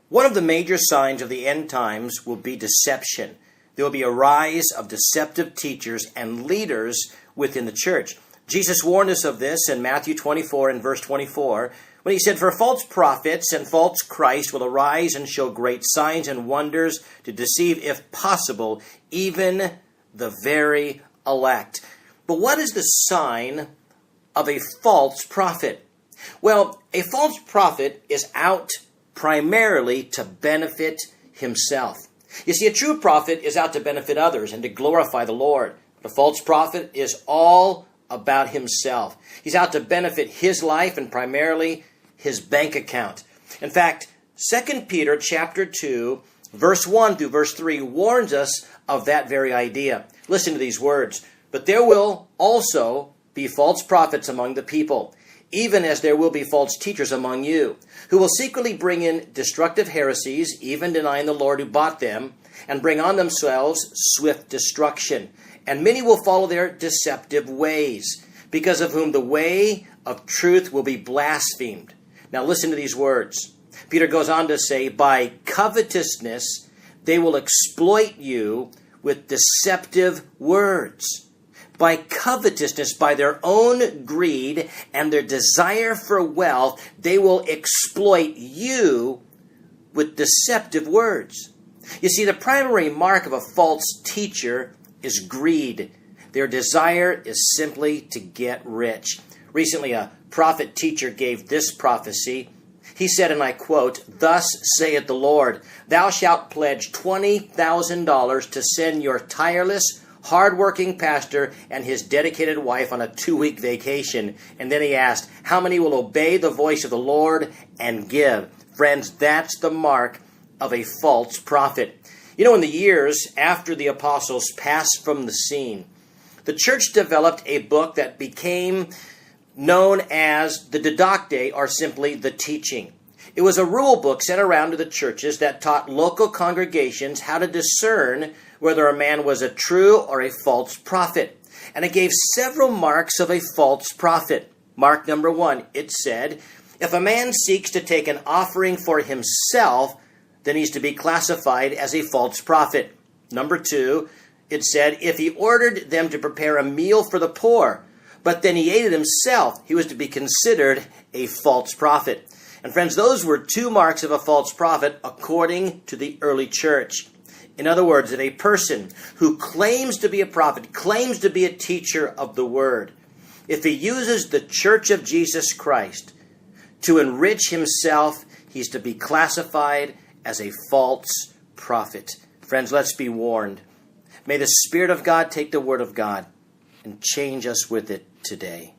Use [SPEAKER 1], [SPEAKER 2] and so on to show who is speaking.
[SPEAKER 1] One of the major signs of the end times will be deception. There will be a rise of deceptive teachers and leaders within the church. Jesus warned us of this in Matthew 24 and verse 24, when he said, "For false prophets and false Christ will arise and show great signs and wonders to deceive, if possible, even the very elect." But what is the sign of a false prophet? Well, a false prophet is out primarily to benefit himself. You see, a true prophet is out to benefit others and to glorify the Lord. The false prophet is all about himself. He's out to benefit his life and primarily his bank account. In fact, 2 Peter chapter 2, verse 1 through verse 3 warns us of that very idea. Listen to these words. "But there will also be false prophets among the people, even as there will be false teachers among you, who will secretly bring in destructive heresies, even denying the Lord who bought them, and bring on themselves swift destruction. And many will follow their deceptive ways, because of whom the way of truth will be blasphemed." Now listen to these words. Peter goes on to say, "By covetousness they will exploit you with deceptive words." By covetousness, by their own greed and their desire for wealth, they will exploit you with deceptive words. You see, the primary mark of a false teacher is greed. Their desire is simply to get rich. Recently, a prophet teacher gave this prophecy. He said, and I quote, "Thus saith the Lord, thou shalt pledge $20,000 to send your tireless, hard-working pastor and his dedicated wife on a 2-week vacation." And then he asked, "How many will obey the voice of the Lord and give?" Friends, that's the mark of a false prophet. You know, in the years after the apostles passed from the scene, the church developed a book that became known as the Didacte, or simply the teaching. It was a rule book sent around to the churches that taught local congregations how to discern whether a man was a true or a false prophet. And it gave several marks of a false prophet. Mark number 1, it said, if a man seeks to take an offering for himself, then he's to be classified as a false prophet. Number 2, it said, if he ordered them to prepare a meal for the poor, but then he ate it himself, he was to be considered a false prophet. And friends, those were 2 marks of a false prophet according to the early church. In other words, that a person who claims to be a prophet, claims to be a teacher of the word, if he uses the church of Jesus Christ to enrich himself, he's to be classified as a false prophet. Friends, let's be warned. May the Spirit of God take the word of God and change us with it today.